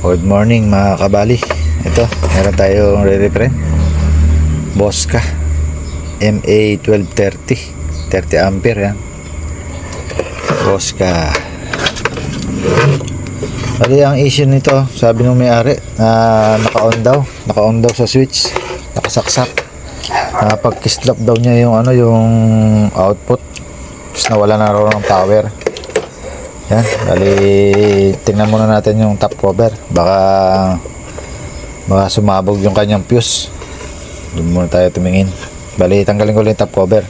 Good morning mga kabali. Ito, meron tayong re-reprint Bosca MA1230 30 ampere yan. Bosca. Bali ang issue nito, sabi nung may-ari na naka-on daw sa switch, nakasaksak. Pag-kislap daw niya yung yung output, tapos nawala na raw ng power. Yan, bali tingnan muna natin yung top cover, baka sumabog yung kanyang fuse. Doon muna tayo tumingin. Bali tanggalin ko lang yung top cover.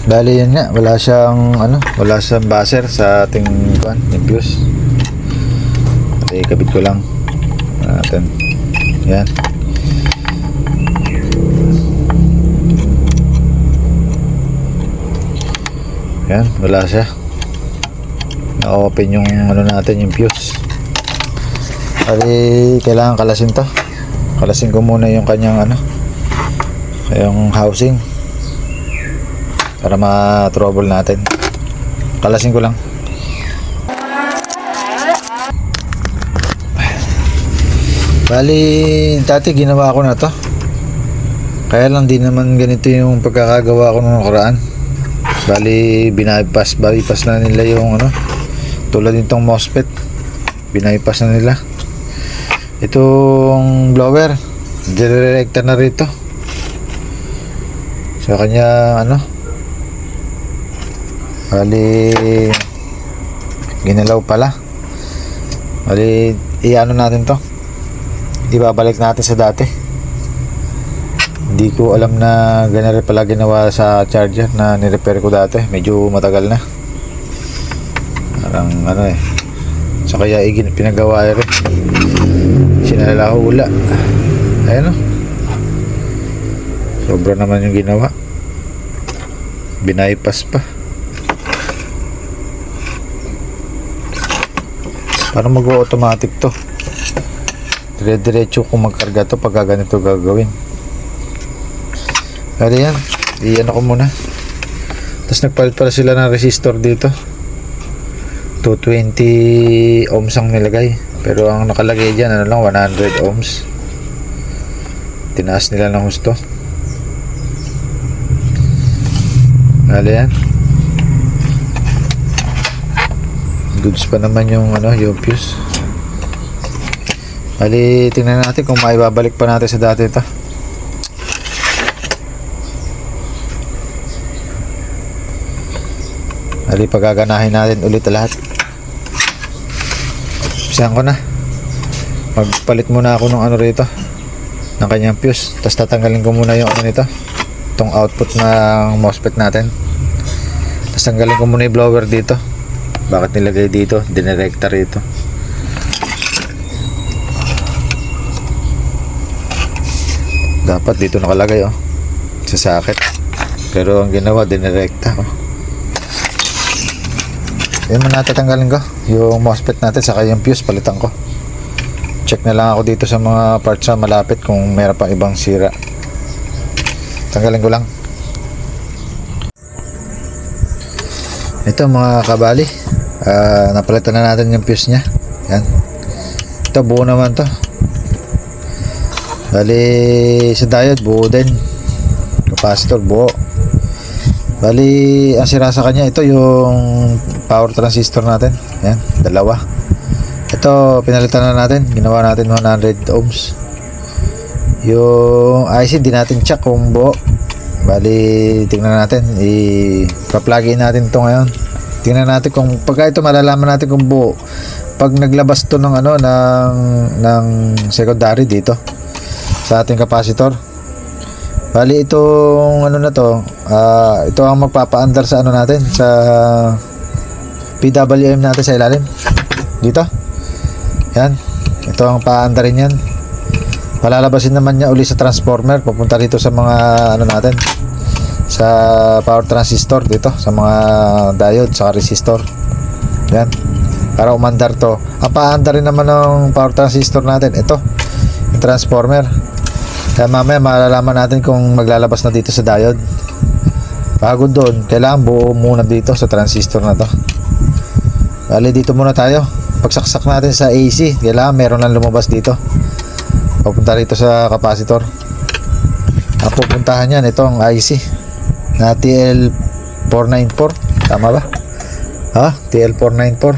Bali yun nga, wala siyang buzzer sa ating yung fuse. Bali kabit ko lang natin. Yan. Yan, wala siya. Na-open yung natin, yung fuse. Bali, kailangan kalasin to. Kalasin ko muna yung kanyang yung housing para ma-trouble natin. Kalasin ko lang. Bali, dati ginawa ko na to. Kaya lang di naman ganito yung pagkakagawa ko nung nakaraan. Bali, bypass na nila yung tulad nitong MOSFET, bypass na nila. Itong blower, direkta na rito sa kanya bali ginalaw pala. Bali natin to, ibabalik natin sa dati. Hindi ko alam na ganun pala ginawa sa charger na nirepair ko dati. Medyo matagal na. Parang so kaya pinagawa rin. Sinalahula. Ayan sobra naman yung ginawa. Binaypas pa. Parang mag-automatic to. Dire-diretso kung magkarga to pagka ganito gagawin. Kaya yan, ko muna. Tapos nagpalit pala sila ng resistor dito. 220 ohms ang nilagay. Pero ang nakalagay dyan, 100 ohms. Tinaas nila ng husto. Kaya yan. Goods pa naman yung yung fuse. Bali, tingnan natin kung maibabalik pa natin sa dati ito. Bali, pagaganahin natin ulit lahat. Usahan ko na. Magpalit muna ako ng rito, ng kanyang fuse. Tapos tatanggalin ko muna yung nito, itong output ng MOSFET natin. Tapos tanggalin ko muna yung blower dito. Bakit nilagay dito? Dinirekta rito. Dapat dito nakalagay sa socket. Pero ang ginawa, dinirekta Yan muna tatanggalin ko yung MOSFET natin, saka yung fuse palitan ko. Check na lang ako dito sa mga parts na malapit kung meron pang ibang sira. Tanggalin ko lang. Ito mga kabali, napalitan na natin yung fuse nya. Yan. Ito buo naman to. Bali sa diode buo din. Capacitor buo. Bali ang sira sa kanya, ito yung power transistor natin. Yan, dalawa. Ito pinalitan na natin, ginawa natin 100 ohms. Yung IC di natin check kung buo. Bali tingnan natin, i-plug-in natin ito ngayon. Tingnan natin kung pagka ito malalaman natin kung buo pag naglabas to ng ng secondary dito sa ating capacitor. Bali itong na to, ito ang magpapaandar sa natin, sa PWM natin sa ilalim dito. Yan, ito ang paandarin yan. Palalabasin naman niya uli sa transformer, pupunta dito sa mga natin, sa power transistor dito, sa mga diode, sa resistor. Yan, para umandar to. Ang paandarin naman ng power transistor natin, ito yung transformer. Kaya mamaya malalaman natin kung maglalabas na dito sa diode. Bago doon, kailangan buo muna dito sa transistor na to. Bali dito muna tayo. Pagsaksak natin sa AC, kailangan meron lang lumabas dito. Papunta rito sa capacitor. Ang pupuntahan yan, ito ang IC na TL494. Tama ba? Ha? TL494.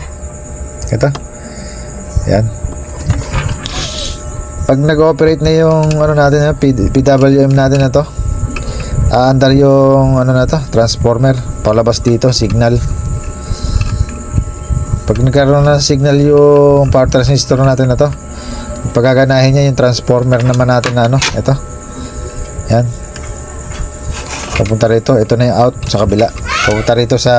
Ito. Yan. Pag nag-ooperate na yung ano natin, PWM natin na to, aandar yung ano na to, transformer, palabas dito, signal. Pag nagkaroon ng signal yung power transistor natin na to, pagkaganahin niya yung transformer naman natin na ano, ito. Yan. Papunta rito, ito na yung out sa kabila. Papunta rito sa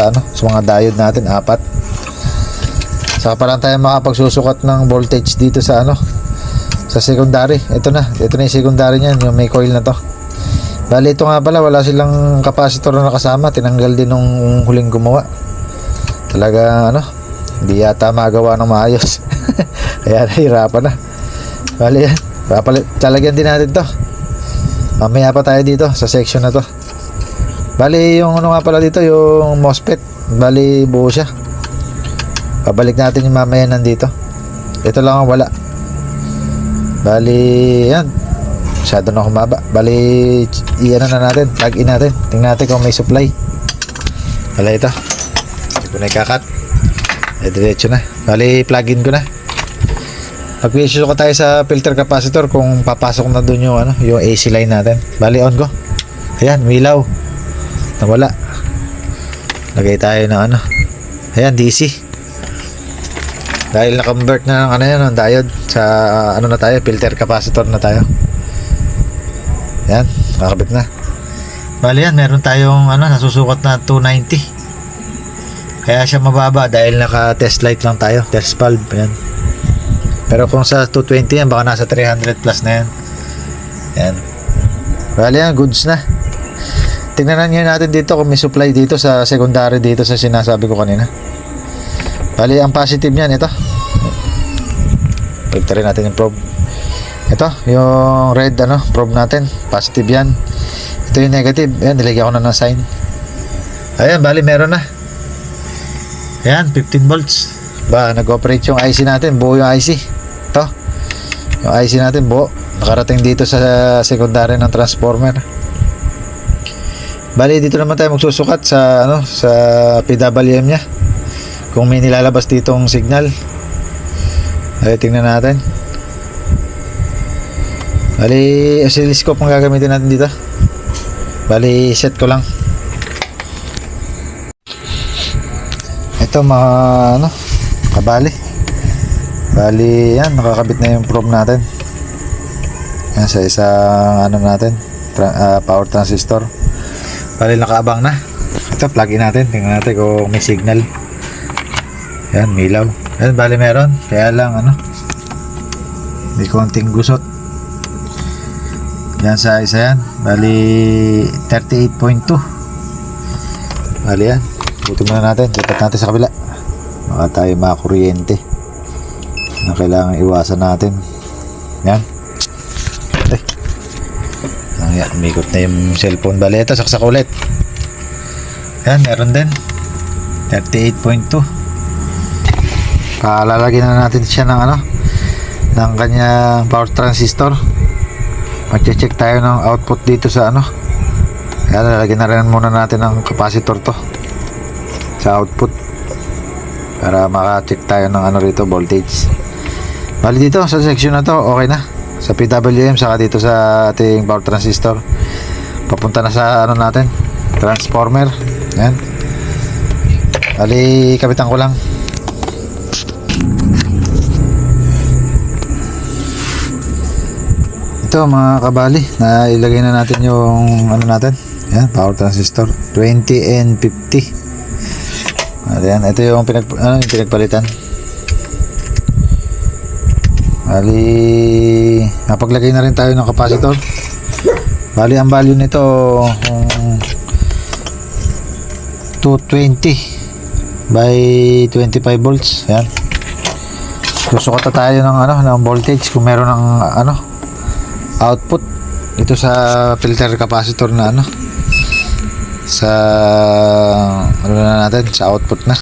ano, sa mga diode natin, 4. Saka parang tayo makapagsusukat ng voltage dito sa ano, sa secondary. Ito na yung secondary niyan, yung may coil na to. Bali ito nga pala, wala silang capacitor na nakasama, tinanggal din nung huling gumawa. Talaga ano, hindi yata magawa ng maayos. Kaya nahirapan na. Bali yan, talagyan din natin to. Mamaya pa tayo dito sa section na to. Bali yung ano nga pala dito, yung MOSFET, bali buo siya. Pabalik natin yung mamaya nandito. Ito lang ang wala. Bali yan, masyado na humaba. Bali iyan na natin, plug in natin, tingnan natin kung may supply. Wala ito, hindi ko na ikakat. Diretso na. Bali plug in ko na. Pag-issue ko tayo sa filter capacitor kung papasok na dun yung ano, yung AC line natin. Bali on ko. Ayan, milaw. Nawala. Lagay tayo ng ano. Ayan, DC. Dahil na-convert na ng ano yan, ng diode sa ano na tayo, filter capacitor na tayo. Ayan, kakabit na. Bali yan, meron tayong ano, nasusukat na 290. Kaya siya mababa dahil naka-test light lang tayo, test valve. Ayan. Pero kung sa 220 yan, baka nasa 300 plus na yan. Ayan. Bali yan, goods na. Tingnan nyo natin dito kung may supply dito sa secondary dito sa sinasabi ko kanina. Bali, ang positive niyan, ito. Pagtarin natin yung probe. Ito, yung red ano, probe natin. Positive yan. Ito yung negative. Ayan, nilagyan ko na ng sign. Ayan, bali, meron na. Ayan, 15 volts. Ba, nag-operate yung IC natin. Buo yung IC. Ito. Yung IC natin buo. Nakarating dito sa secondary ng transformer. Bali, dito naman tayo magsusukat sa ano, sa PWM niya. Kung may nilalabas ditong signal. Ay, tingnan natin. Bali, oscilloscope ang gagamitin natin dito. Bali, set ko lang. Ito mga ano, kabali. Bali, yan, nakakabit na yung probe natin. Yan, sa isang ano natin, power transistor. Bali, nakaabang na. Ito, plug in natin. Tingnan natin kung may signal. Yan, milaw. Yan, bali meron. Kaya lang, ano, may konting gusot. Yan sa isa yan. Bali, 38.2. Bali yan. Buti muna natin. Dapat natin sa kabila. Baka tayo makakuryente. Na kailangan iwasan natin. Yan. Yan, umikot na yung cellphone. Bali, ito, saksak ulit. Yan, meron din. 38.2. Lalagyan na natin siya ng ano, ng kanyang power transistor. Mag-check tayo ng output dito sa ano. Kaya lalagyan na rin muna natin ng capacitor to sa output para maka-check tayo ng ano rito, voltage. Bali dito sa section na to, okay na. Sa PWM, saka dito sa ating power transistor. Papunta na sa ano natin, transformer. Yan. Bali, kapitan ko lang. Ito mga kabali, na ilagay na natin yung ano natin. Yan, power transistor 20 and 50. Ayan, ito yung yung pinagpalitan. Bali, napaglagay na rin tayo ng capacitor. Bali, ang value nito 220 by 25 volts. Yan. Susukat na tayo ng ano, ng voltage kung meron ng ano, output ito sa filter capacitor na ano, sa ano na natin, sa output na.